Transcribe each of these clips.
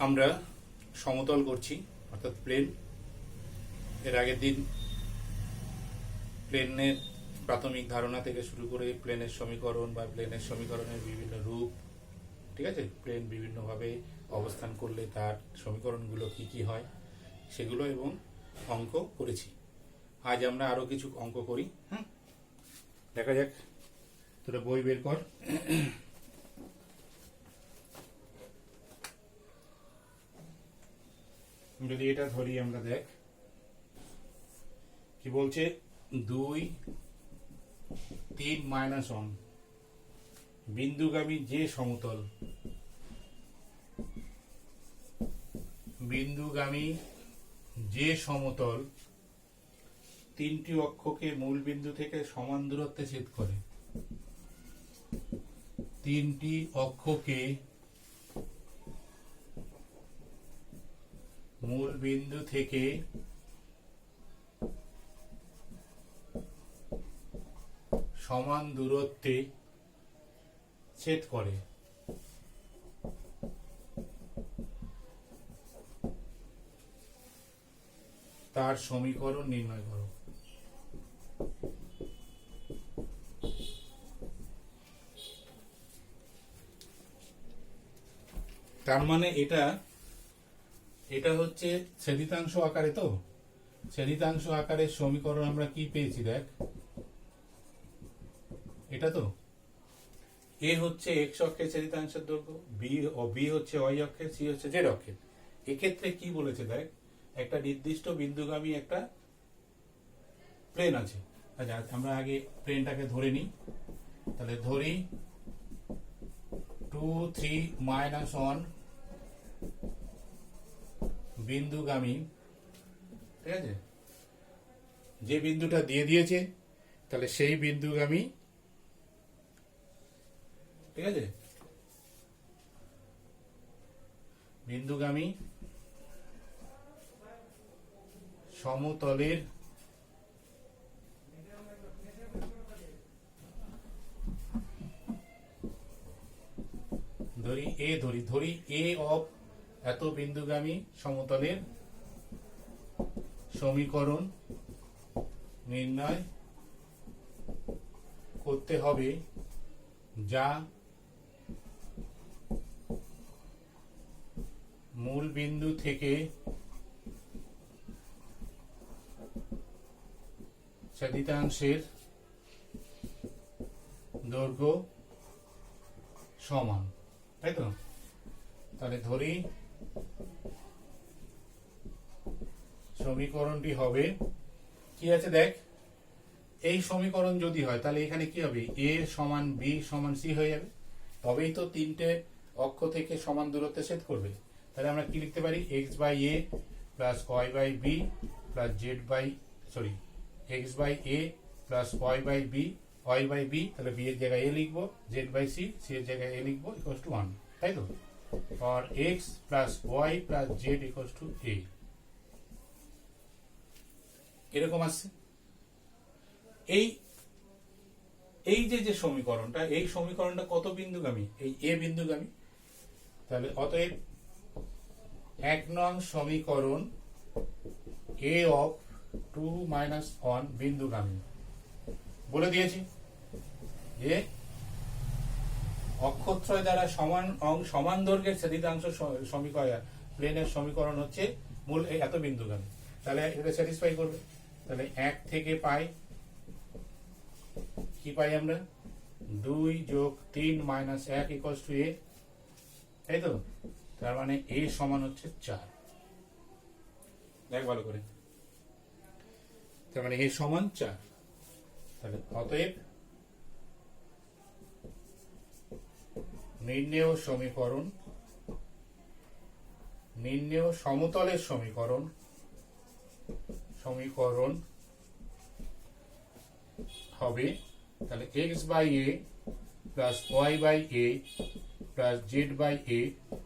আমরা সমতল করছি অর্থাৎ প্লেন। এর আগের দিন প্লেনের প্রাথমিক ধারণা থেকে শুরু করে প্লেনের সমীকরণ বা প্লেনের সমীকরণের বিভিন্ন রূপ, ঠিক আছে, প্লেন বিভিন্নভাবে অবস্থান করলে তার সমীকরণগুলো কি কি হয় সেগুলো এবং অঙ্ক করেছি। আজ আমরা আরো কিছু অঙ্ক করি। দেখা যাক, তোরা বই বের কর। যদি এটা ধরি আমরা, দেখ কি বলছে, 2, 3 - 1 বিন্দুগামী যে সমতল, বিন্দুগামী যে সমতল তিনটি অক্ষকে মূল বিন্দু থেকে সমান দূরত্বে ছেদ করে, তিনটি অক্ষকে মূল বিন্দু থেকে সমান দূরত্বে ছেদ করে, তার সমীকরণ নির্ণয় করো। তার মানে এটা হচ্ছে ছেদিতাংশ আকারে। তো ছেদিতাংশ আকারের সমীকরণ আমরা কি পেয়েছি, দেখ এটা তো এ হচ্ছে এক্স অক্ষের ছেদিতাংশের দৈর্ঘ্য, বি হচ্ছে ওয়াই অক্ষের, সি হচ্ছে জেড অক্ষের। এক্ষেত্রে কি বলেছে, দেখ একটা নির্দিষ্ট বিন্দুগামী একটা প্লেন আছে। আচ্ছা, আমরা আগে প্লেনটাকে ধরে নিই। তাহলে ধরি 2, 3 - 1 বিন্দুগামী, ঠিক আছে, যে বিন্দুটা দিয়ে দিয়েছে তাহলে সেই বিন্দুগামী, ঠিক আছে, বিন্দুগামী সমতলের ধরি এ অফ এত বিন্দুগামী সমতলের সমীকরণ নির্ণয় করতে হবে, যা মূল বিন্দু থেকে ছেদিতাংশের দৈর্ঘ্য সমান, তাই তো? তাহলে ধরি সমীকরণটি হবে কি আছে, দেখ এই সমীকরণ যদি হয় তাহলে এখানে কি হবে, এ সমান বি সমান সি হয়ে যাবে, তবেই তো তিনটে অক্ষ থেকে সমান দূরত্বে ছেদ করবে। তাহলে আমরা কি লিখতে পারি, x by a plus y by b plus z by x by a plus y by b, y by b, তাহলে বি এর জায়গায় এ লিখবো, জেড বাই সি, সি এর জায়গায় এ লিখবো, ইকুয়ালস টু 1, তাই তো? और x plus Y plus Z equals to A, এরকম আসছে। এই যে সমীকরণটা, এই সমীকরণটা কত বিন্দুগামী, এই এ বিন্দুগামী। তাহলে অতএব 1 নং সমীকরণ এ অফ 2 - 1 বিন্দুগামী। বলে দিয়েছি যে অক্ষত্রয় দ্বারা সমান দৈর্ঘ্যের ছেদিতাংশ সমীকরণ প্লেনের সমীকরণ হচ্ছে মূল এত বিন্দুগামী। তাহলে এটা স্যাটিসফাই করবে। তাহলে 1 থেকে পাই কি পাই আমরা, 2 + 3 - 1 ইকুয়ালস টু এ, তাই তো? তার মানে এ সমান হচ্ছে 4। দেখ ভালো করে, তার মানে এ সমান 4। তাহলে অতএব নির্ণেয় সমতলের সমীকরণ হবে, তাহলে x by a plus y by a plus z by a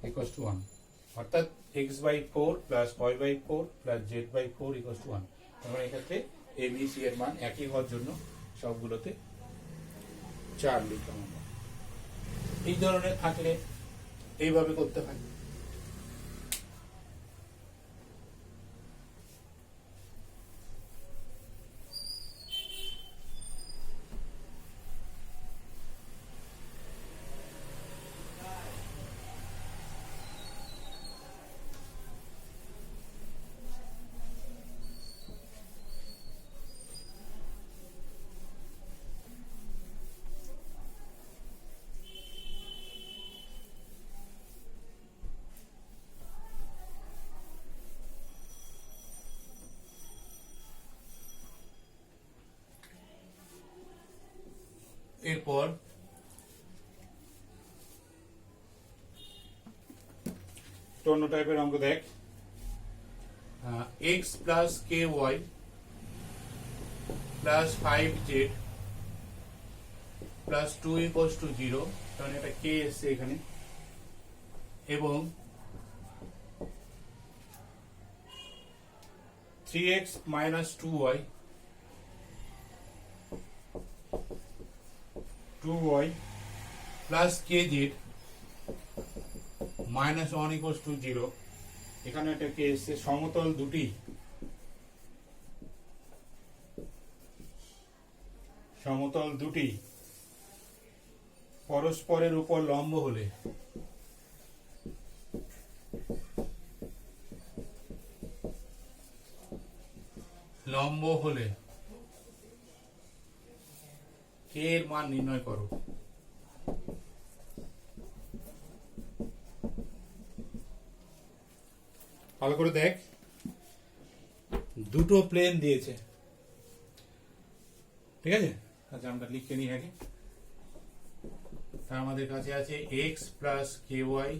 equals to 1, অর্থাৎ x by 4 plus y by 4 plus z by 4 equals to 1। তাহলে এক্ষেত্রে এ বি সি এর মান একই হওয়ার জন্য সবগুলোতে 4 লিখলাম আমরা। এই ধরনের থাকলে এইভাবে করতে হয়। এরপর অন্য টাইপের অঙ্ক দেখ, x plus k y plus 5z plus 2 equals to 0, কারণ এটা কে এসছে এখানে, এবং 3x minus 2y plus kz minus 1 equals to 0, এখানে একটা কে এসছে। সমতল দুটি পরস্পরের উপর লম্ব হলে কে এর মান নির্ণয় করো। ভালো করে দেখ, দুটো প্লেন দিয়েছে, ঠিক আছে? আচ্ছা, আমরা লিখে নিই আগে। তার আমাদের কাছে আছে x প্লাস কে ওয়াই,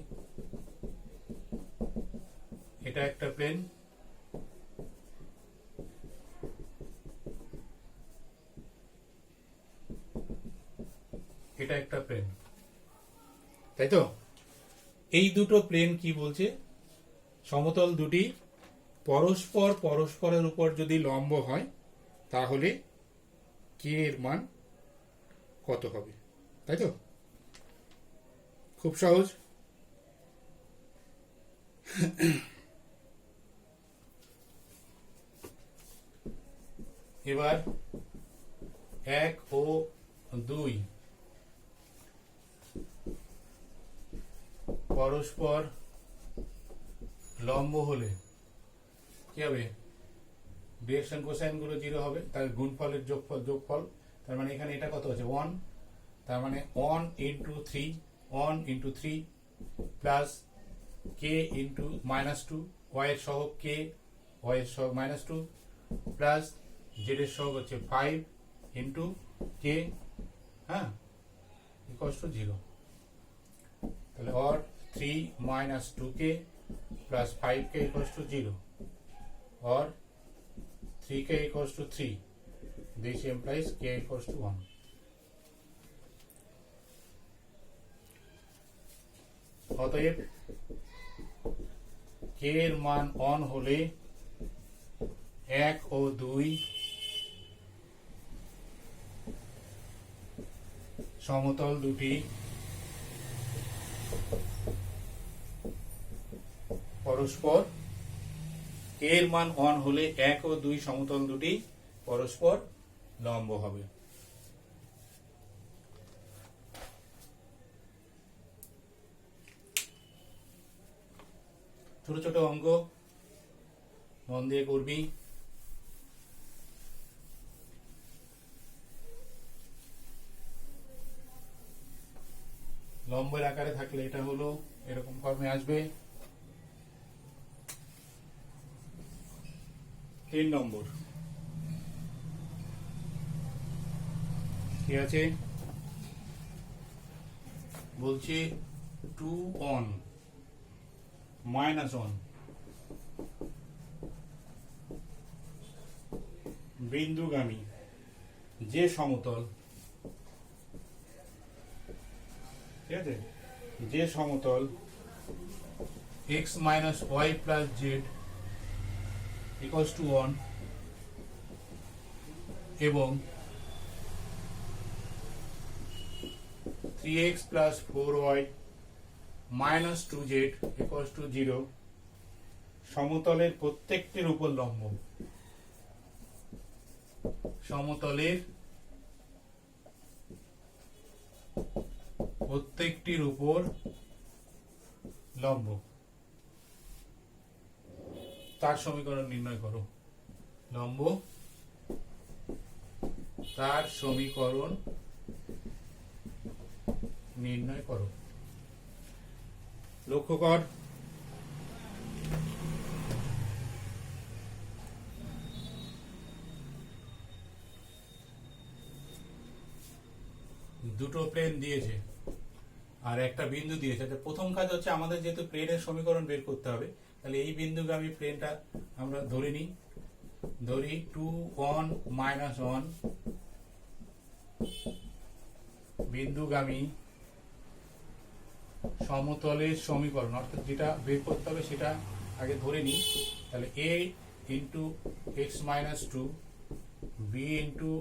এটা একটা প্লেন, এটা একটা প্লেন, তাই তো? এই দুটো প্লেন কি বলছে? সমতল দুটি পরস্পরের উপর যদি লম্ব হয় তাহলে কে এর মান কত হবে, তাই তো? খুব সহজ। এবার 1 ও 2 পরস্পর লম্ব হলে কি হবে? ডিরেকশন কোসাইন গুলো 0 হবে, তার গুণফলের যোগফল। তার মানে এখানে এটা কত আছে? 1, তার মানে 1 ইন্টু 3 প্লাস কে ইন্টু মাইনাস 2, ওয়াই এর সহগ কে, ওয়াই এর সহগ মাইনাস 2, প্লাস জেড এর সহগ হচ্ছে 5 ইন্টু কে, হ্যাঁ, ইকুয়ালস টু 0। তাহলে or 3 minus 2k plus 5k equals to 0, or 3k equals to 3. This implies k equals to 1. অতএব k এর মান 1 হলে 1 ও 2 সমতল দুটি পরস্পর, এর মান 1 হলে 1 ও 2 সমতল দুটি পরস্পর লম্ব হবে। ছোট ছোট অঙ্ক মন দিয়ে করবি। লম্বের আকারে থাকলে এটা হলো এরকম ফর্মে আসবে। 3 নম্বর কি আছে? বলছে 2 on -1 বিন্দুগামী যে সমতল, ঠিক আছে, যে সমতল x minus y plus z equals to 1 এবং 3x plus 4y minus 2z equals to 0 সমতলের প্রত্যেকটির উপর লম্ব, সমতলের প্রত্যেকটির উপর লম্ব, তার সমীকরণ নির্ণয় করো। লম্ব তার সমীকরণ নির্ণয় করো। লক্ষ্য কর, দুটো প্লেন দিয়েছে আর একটা বিন্দু দিয়েছে। প্রথম কাজ হচ্ছে আমাদের যেহেতু প্লেনের সমীকরণ বের করতে হবে, তাহলে এই বিন্দুগামী প্লেনটা আমরা ধরে নিই, ধরি 2 1 -1 বিন্দুগামী সমতলের সমীকরণ, অর্থাৎ যেটা বের করতে হবে সেটা আগে ধরে নিই। তাহলে a into x minus two, b into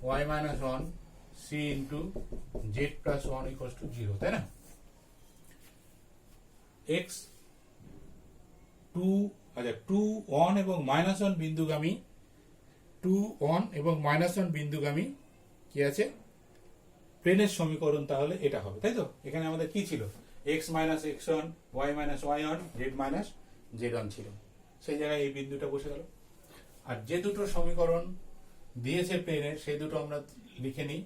y minus one, c into z plus one equals to zero, তাই না? এক্স টু, আচ্ছা 2 1 এবং -1 বিন্দুগামী, 2 1 এবং -1 বিন্দুগামী কি আছে প্লেনের সমীকরণ, তাহলে এটা হবে, তাই তো? এখানে আমাদের কি ছিল? x minus x one, y minus y one, z minus z one ছিল। সেই জায়গায় এই বিন্দুটা বসে গেল। আর যে দুটো সমীকরণ দিয়েছে প্লেনের সেই দুটো আমরা লিখে নিই।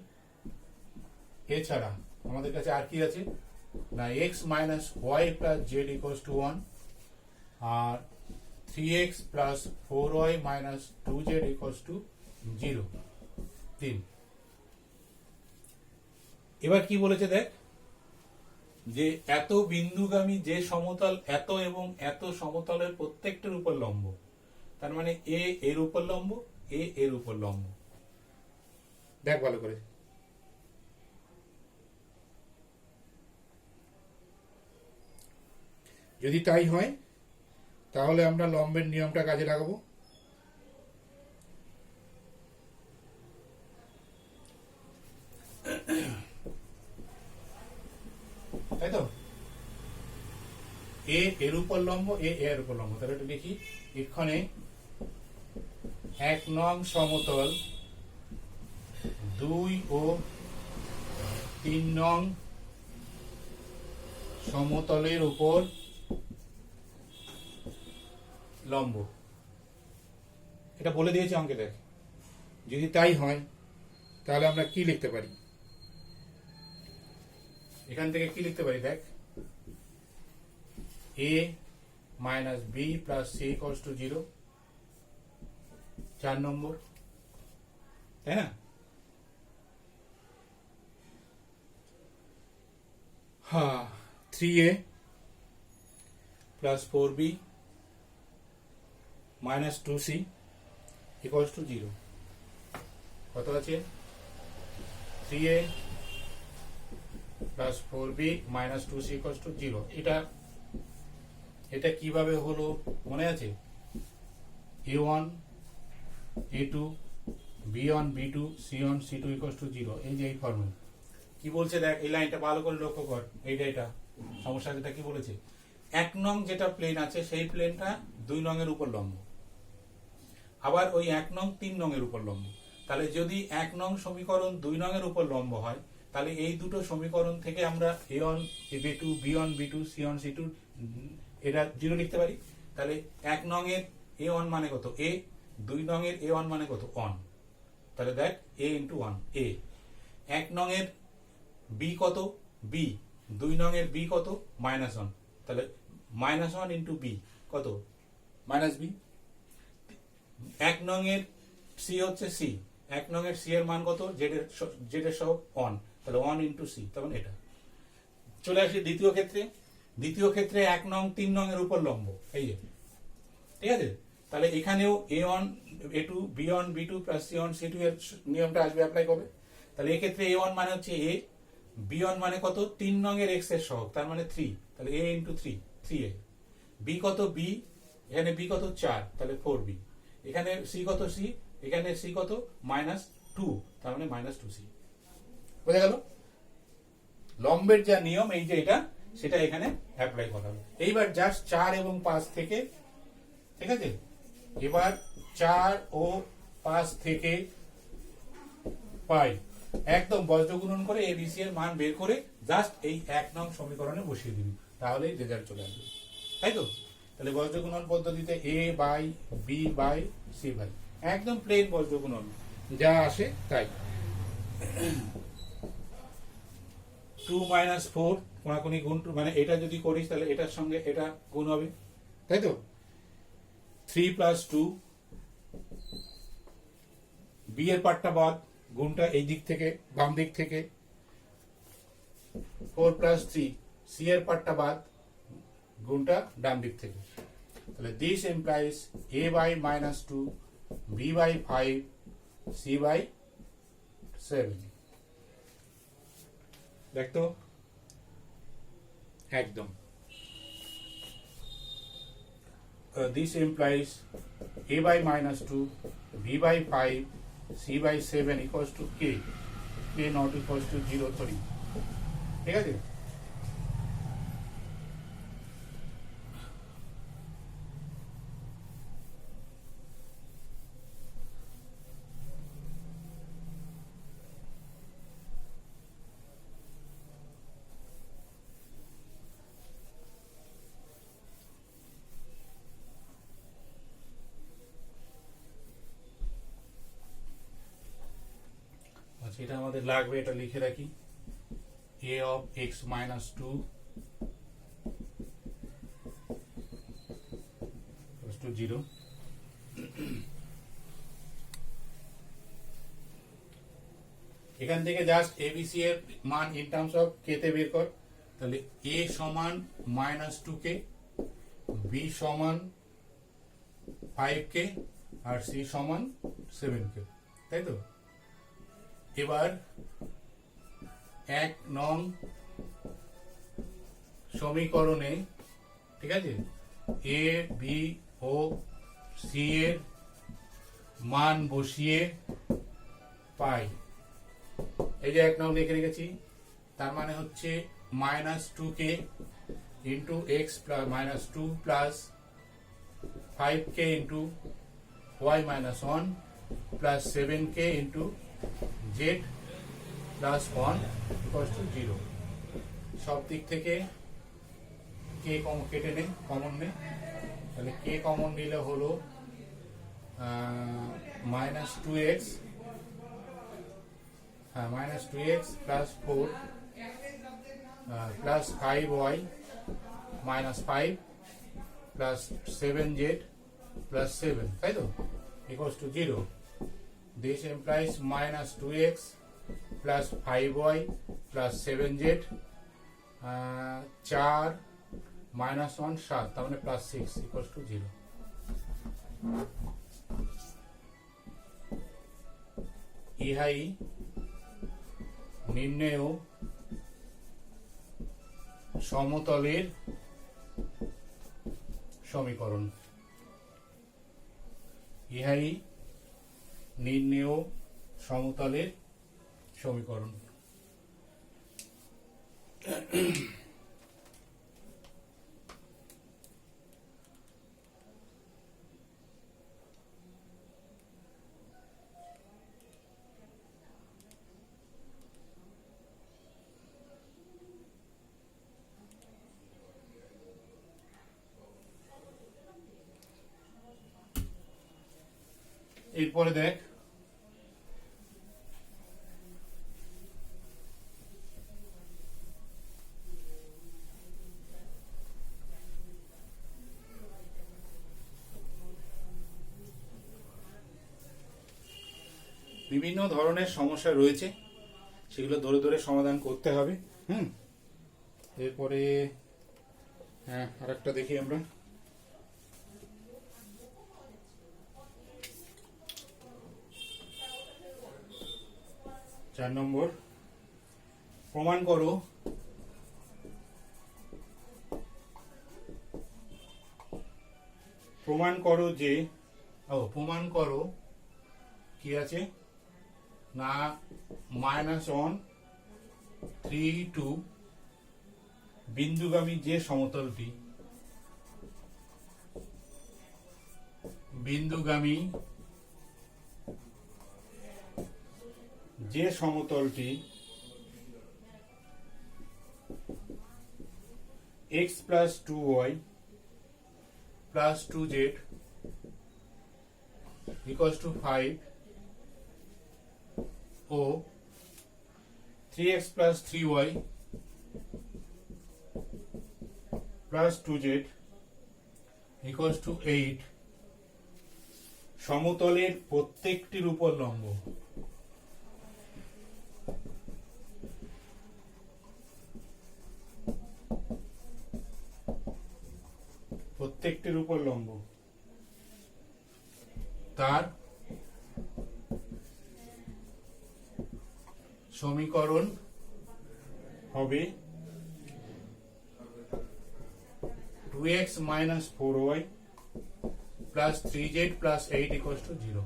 এছাড়া আমাদের কাছে আর কি আছে না, x minus y plus Z equals to 1 আর 3x plus 4y minus 2z equals to 0, 3। এবার কি বলেছে দেখ, যে এত বিন্দুগামী যে সমতল এত এবং এত সমতলের প্রত্যেকটার উপর লম্ব, তার মানে এ এর উপর লম্ব, এ এর উপর লম্ব। দেখ ভালো করে, যদি তাই হয় তাহলে আমরা লম্বের নিয়মটা কাজে লাগাবো। তাই তো, এ এর উপর লম্ব, এ এর উপর লম্ব। তাহলে এটা দেখি, এখানে 1 নং সমতল, 2 ও 3 নং সমতলের উপর লম্ব, এটা বলে দিয়েছে অঙ্কে। দেখ, যদি তাই হয় তাহলে আমরা কি লিখতে পারি? এখান থেকে কি লিখতে পারি? দেখ, a minus b plus c equals to 0, 4 number, তাই না? হ্যাঁ, 3a plus 4b minus 2c equals to 0। কত আছে? 3a plus 4b minus 2c equals to 0। এটা কিভাবে হলো মনে আছে? a1 a2 b1 b2 c1 c2 equals to 0, এই যে এই ফর্মুলা। কি বলছে দেখ, এই লাইনটা ভালো করে লক্ষ্য কর। এটা সমস্যা যেটা কি বলেছে, 1 নং যেটা প্লেন আছে সেই প্লেনটা 2 নং এর উপর লম্ব, আবার ওই 1 নং 3 নং এর উপর লম্ব। তাহলে যদি 1 নং সমীকরণ 2 নং এর উপর লম্ব হয়, তাহলে এই দুটো সমীকরণ থেকে আমরা a1 a2 b1 b2 c1 c2 এটা 0 লিখতে পারি। তাহলে 1 নং এর a1 মানে কত? a, 2 নং এর a1 মানে কত? 1। তাহলে দেখ, a ইন্টু 1 a। 1 নং এর b কত? b। 2 নং এর b কত? -1। তাহলে -1 ইন্টু b কত? Minus b। 1 নং এর c হচ্ছে c, 1 নং এর c এর মান কত? z এর সহগ 1, তাহলে 1 ইন্টু c, তখন এটা। চলে আসি দ্বিতীয় ক্ষেত্রে। দ্বিতীয় ক্ষেত্রে 1 নং 3 নং এর উপর লম্ব, এই যে, ঠিক আছে? তাহলে এখানেও a1 a2 b1 b2 plus c1 c2 এর নিয়মটা আসবে, অ্যাপ্লাই করবে। তাহলে এই ক্ষেত্রে a1 মানে হচ্ছে a, b1 মানে কত? 3 নং এর x এর সহগ, তার মানে 3, তাহলে a ইন্টু 3, 3a। b কত? b, এখানে b কত? 4, তাহলে 4b। এখানে c কত? c, এখানে c কত? -2, তার মানে -2c। বোঝা গেল? লম্বের যা নিয়ম, এই যে এটা, সেটা এখানে অ্যাপ্লাই করা হবে। এইবার জাস্ট 4 এবং 5 থেকে, ঠিক আছে, এবার 4 ও 5 থেকে পাই একদম বজ্র গুণন করে এবিসি এর মান বের করে জাস্ট এই 1 নং সমীকরণে বসিয়ে দিবি, তাহলেই রেজাল্ট চলে আসবে, তাই তো? তাহলে বজ্র গুণন পদ্ধতিতে a by b by c by, একদম প্লেন বজ্র গুণন, যা আসে তাই। 2 - 4 কোনাকুনি গুণ, মানে এটা যদি করিস তাহলে এটার সঙ্গে এটা গুণ হবে, তাই তো? 3 + 2, b এর পার্টটা বাদ, গুণটা এই দিক থেকে বাম দিক থেকে 4 প্লাস 3 সি এর পার্টটা বাদ গুণটা ডান দিক থেকে তাহলে this implies a by -2 b by 5 c by 7 দেখতো একদম this implies a by -2 b by 5 c by 7 equals to k not equals to 0 3 ঠিক আছে আচ্ছা এটা আমাদের লাগবে এটা লিখে রাখি a of x minus 2 equals to 0 এখান থেকে জাস্ট abc এর মান ইন টার্মস অফ k তে বের কর তাহলে a সমান -2k b সমান 5k আর c সমান 7k তাই তো এবার 1 নং সমীকরণে ঠিক আছে a b ও c এর মান বসিয়ে পাই এই যে 1 নং লিখে রেখেছি তার মানে হচ্ছে -2k into x plus -2 plus 5k into y minus 1 plus 7k into z plus 1 equals to 0 সব দিক থেকে k কেটে নে কমন নে তাহলে k কমন নিলে হলো -2x -2x plus 4 plus 5y minus 5 plus 7z plus 7 তাই তো equals to 0 this implies -2x plus 5y plus 7z 4 minus 1 7 তার মানে plus 6 equals to 0 ইহাই নির্ণেয় সমতলের সমীকরণ ইহাই নির্ণেয় সমতলের সমীকরণ এরপরে দেখ বিভিন্ন ধরনের সমস্যা রয়েছে সেগুলো ধরে ধরে সমাধান করতে হবে এরপরে হ্যাঁ আরেকটা দেখি আমরা 4 নম্বর প্রমাণ করো যে প্রমাণ করো কি আছে না -1 3 2 বিন্দুগামী যে সমতলটি x plus 2y plus 2z equals to 5 O 3x plus 3y plus 2z equals to 8 সমতলের প্রত্যেকটির উপর লম্ব প্রত্যেকটির উপর লম্ব, তার সমীকরণ হবে 2x minus 4y plus 3z plus 8 equals to 0।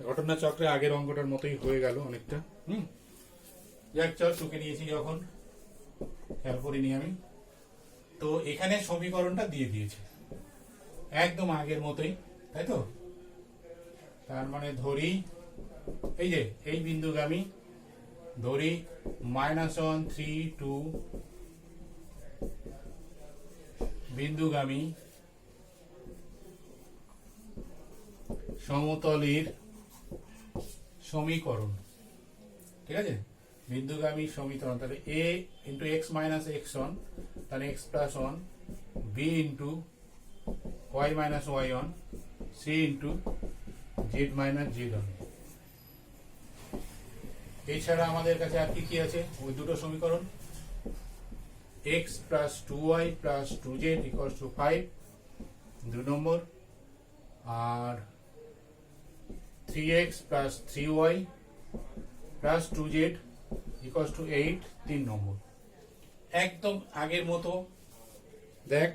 ঘটনা চক্রে আগের অঙ্কটার মতোই হয়ে গেল অনেকটা। যাক, চল টুকে নিয়েছি যখন, খেয়াল করিনি আমি। তো এখানে সমীকরণটা দিয়ে দিয়েছে একদম আগের মতোই, তাই তো? তার মানে ধরি এই যে এই বিন্দুগামী, ধরি -1 3 2 বিন্দুগামী সমতলের সমীকরণ, ঠিক আছে? বিন্দুগামী সমীকরণ, তাহলে a into x minus x1, তাহলে x plus 1, b into y minus y1, c into z minus z1। এছাড়া আমাদের কাছে আর কি কি আছে? ওই দুটো সমীকরণ, x plus 2y plus 2z equals to 5 2 number, R 3x plus 3y plus 2z equals to 8 3 নম্বর। একদম আগের মতো, দেখ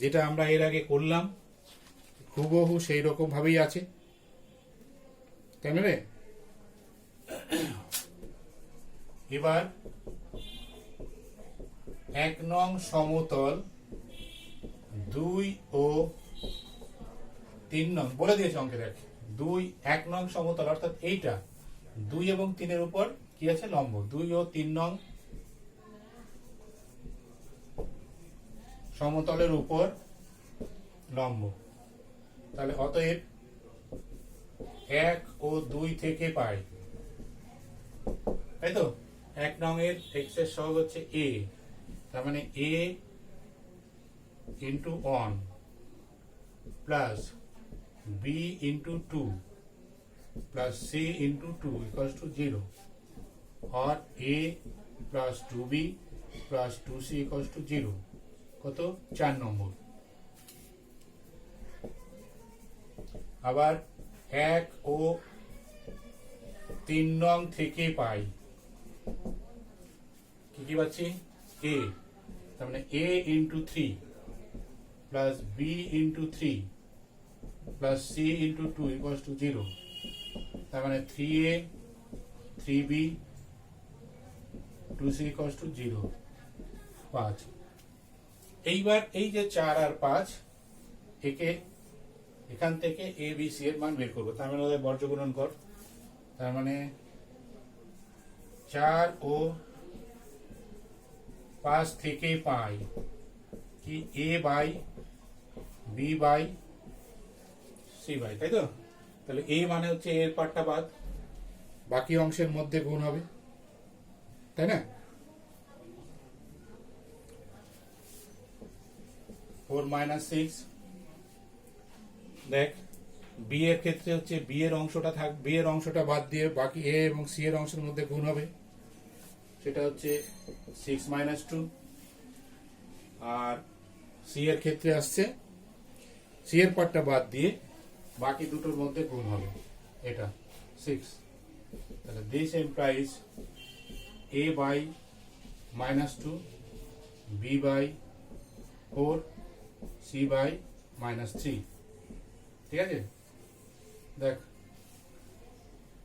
যেটা আমরা এর আগে করলাম হুবহু সেই রকম ভাবেই আছে, কেন রে? এবার 1 নং সমতল 2 ও 3 নং বলে দিয়েছে অঙ্কে, দেখ 2 1 নং সমতল অর্থাৎ এইটা 2 এবং 3 এর উপর কি আছে? লম্ব। 2 ও 3 নং সমতলের উপর লম্ব, তাহলে অতএব 1 ও 2 থেকে পাই, তাই তো? 1 নং এর x এর সহগ হচ্ছে a, তার মানে a into 1 plus b into 2 plus c into 2 equals to 0, or a plus 2b plus 2c equals to 0। কত? 4 নম্বর। আবার 1 ও 3 নং থেকে পাই কি কি পাচ্ছি? a, তার মানে a into 3 plus b into 3 plus c into 2 equals to 0, তার মানে 3a 3b 2c equals to 0 5। এইবার এই যে 4 আর 5 একে এখান থেকে a b c এর মান বের করব, তার মানে ওদের বর্জ্য গুণন কর, তার মানে 4 ও 5 থেকে পাই কি? a by b by c by, তাই তো? তাহলে a মানে হচ্ছে এর পার্টটা বাদ, বাকি অংশের মধ্যে গুণ হবে, তাই না? 4 minus 6, দেখ b এর ক্ষেত্রে হচ্ছে b এর অংশটা বাদ দিয়ে বাকি a এবং c এর অংশের মধ্যে গুণ হবে, সেটা হচ্ছে 6 minus 2, আর c এর ক্ষেত্রে আসছে c এর পার্টটা বাদ দিয়ে বাকি দুটোর মধ্যে গুণ হবে, এটা 6। তাহলে this implies a by -2, b by 4, c by -3, ঠিক আছে? দেখ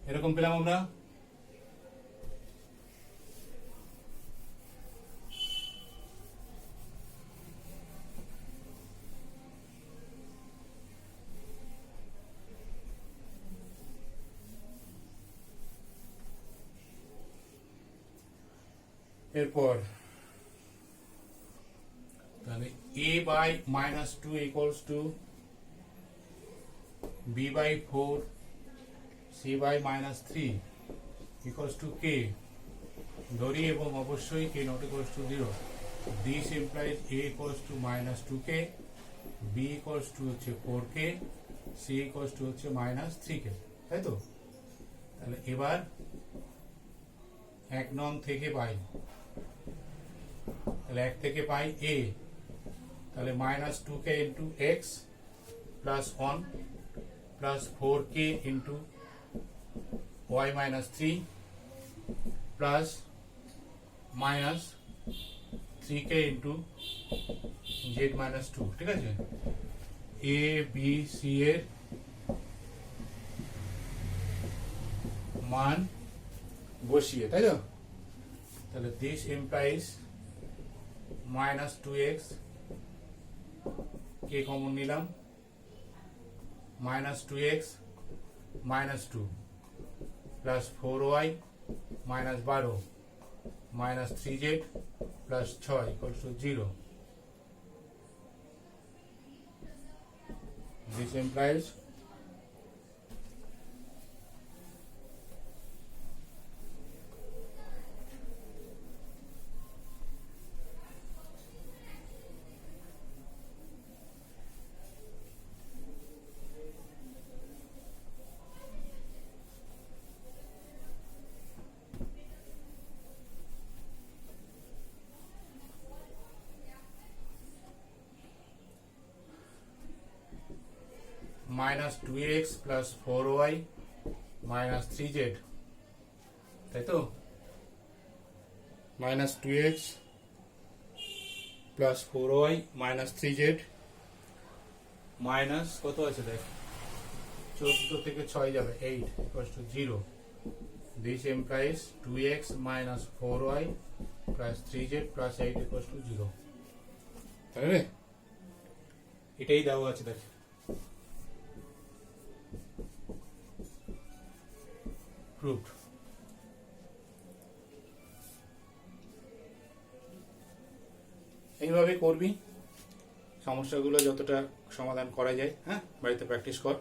এরকম পেলাম আমরা। এরপর তাহলে a by -2 equals to b by 4, c by -3 equals to k, ধরি এবং অবশ্যই k not equals to 0। this implies a equals to -2k, b equals to হচ্ছে 4k, c equals to হচ্ছে -3k, তাই তো? তাহলে এবার 1 নং থেকে পাই, তাহলে 1 থেকে পাই a, তাহলে minus 2k into x plus 1 plus 4k into y minus 3 plus minus 3k into z minus 2। ঠিক আছে, এ বি সি এর মান বসিয়ে, তাই তো? তাহলে দিস ইমপ্লাইজ মাইনাস 2x, কে কমন নিলাম, minus 2x minus 2 plus 4y minus 12 minus 3z plus 6 equal to 0। This implies minus 2x plus 4y minus 3z, তাই তো? Minus 2x plus 4y minus 3z minus কত আছে দেখ, 14 থেকে 6 যাবে 8 equals to 0। This implies 2x minus 4y plus 3z plus 8 equals to 0। তাহলে এটাই দেওয়া আছে দেখ। Proved. এইভাবে করবি, সমস্যাগুলো যতটা সমাধান করা যায়। হ্যাঁ, বাড়িতে প্র্যাকটিস কর।